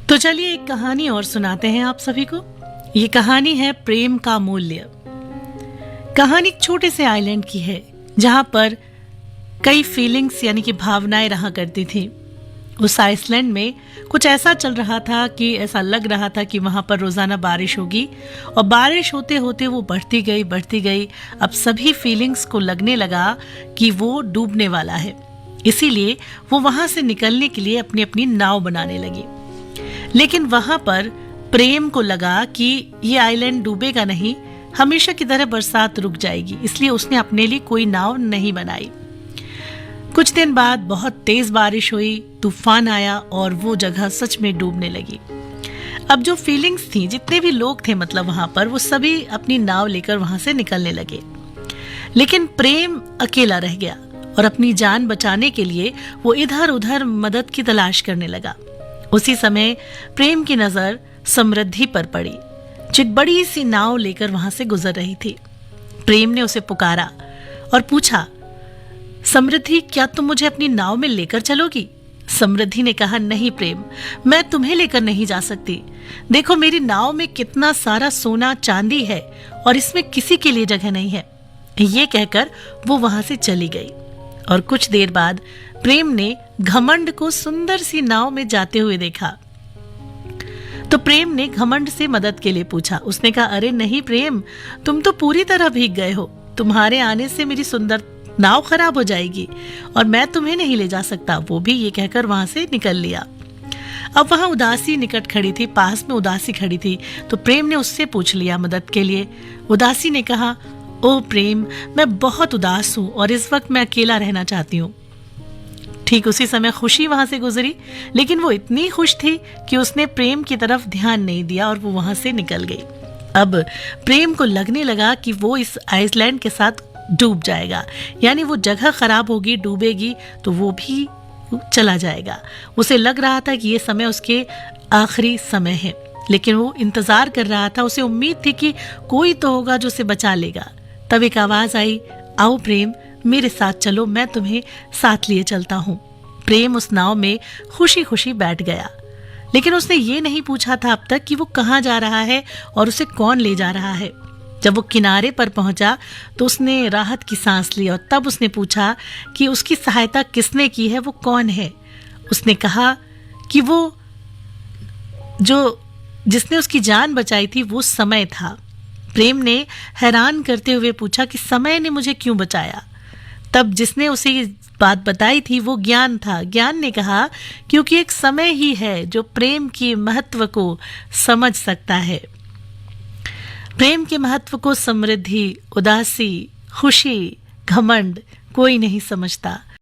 तो चलिए एक कहानी और सुनाते हैं आप सभी को। ये कहानी है प्रेम का मूल्य। कहानी एक छोटे से आइलैंड की है जहां पर कई फीलिंग्स यानी कि भावनाएं रहा करती थी। उस आइसलैंड में कुछ ऐसा चल रहा था कि ऐसा लग रहा था कि वहां पर रोजाना बारिश होगी, और बारिश होते होते वो बढ़ती गई। अब सभी फीलिंग्स को लगने लगा कि वो डूबने वाला है, इसीलिए वो वहां से निकलने के लिए अपनी अपनी नाव बनाने लगी। लेकिन वहां पर प्रेम को लगा कि ये आइलैंड डूबेगा नहीं, हमेशा की तरह बरसात रुक जाएगी, इसलिए उसने अपने लिए कोई नाव नहीं बनाई। कुछ दिन बाद बहुत तेज बारिश हुई, तूफान आया और वो जगह सच में डूबने लगी। अब जो फीलिंग्स थी, जितने भी लोग थे मतलब वहां पर, वो सभी अपनी नाव लेकर वहां से निकलने लगे। लेकिन प्रेम अकेला रह गया और अपनी जान बचाने के लिए वो इधर उधर मदद की तलाश करने लगा। उसी समय प्रेम की नजर समृद्धि पर पड़ी, जो एक बड़ी सी नाव लेकर वहां से गुजर रही थी। प्रेम ने उसे पुकारा और पूछा, समृद्धि, क्या तुम मुझे अपनी नाव में लेकर चलोगी? समृद्धि ने कहा, नहीं प्रेम, मैं तुम्हें लेकर नहीं जा सकती। देखो मेरी नाव में कितना सारा सोना चांदी है और इसमें किसी के लिए जगह नहीं है। ये कहकर वो वहां से चली गई। और कुछ देर बाद प्रेम ने घमंड को सुंदर सी नाव में जाते हुए देखा। तो प्रेम ने घमंड से मदद के लिए पूछा। उसने कहा, अरे नहीं प्रेम, तुम तो पूरी तरह भीग गए हो। तुम्हारे आने से मेरी सुंदर नाव खराब हो जाएगी और मैं तुम्हें नहीं ले जा सकता। वो भी ये कहकर वहां से निकल लिया। अब वहां उदासी निकट खड़ी थी, पास में उदासी खड़ी थी। तो प्रेम ने उससे पूछ लिया मदद के लिए। उदासी ने कहा, ओ प्रेम, मैं बहुत उदास हूं और इस वक्त मैं अकेला रहना चाहती हूँ। ठीक उसी समय खुशी वहां से गुजरी, लेकिन वो इतनी खुश थी कि उसने प्रेम की तरफ ध्यान नहीं दिया और वो वहां से निकल गई। अब प्रेम को लगने लगा कि वो इस आइसलैंड के साथ डूब जाएगा, यानी वो जगह खराब होगी, डूबेगी तो वो भी चला जाएगा। उसे लग रहा था कि ये समय उसके आखिरी समय है, लेकिन वो इंतजार कर रहा था। उसे उम्मीद थी कि कोई तो होगा जो उसे बचा लेगा। तब एक आवाज आई, आओ प्रेम, मेरे साथ चलो, मैं तुम्हें साथ लिए चलता हूँ। प्रेम उस नाव में खुशी खुशी बैठ गया, लेकिन उसने ये नहीं पूछा था अब तक कि वो कहाँ जा रहा है और उसे कौन ले जा रहा है। जब वो किनारे पर पहुंचा तो उसने राहत की सांस ली और तब उसने पूछा कि उसकी सहायता किसने की है, वो कौन है। उसने कहा कि वो जिसने उसकी जान बचाई थी वो समय था। प्रेम ने हैरान करते हुए पूछा कि समय ने मुझे क्यों बचाया? तब जिसने उसे ये बात बताई थी वो ज्ञान था। ज्ञान ने कहा, क्योंकि एक समय ही है जो प्रेम के महत्व को समझ सकता है। प्रेम के महत्व को समृद्धि, उदासी, खुशी, घमंड कोई नहीं समझता।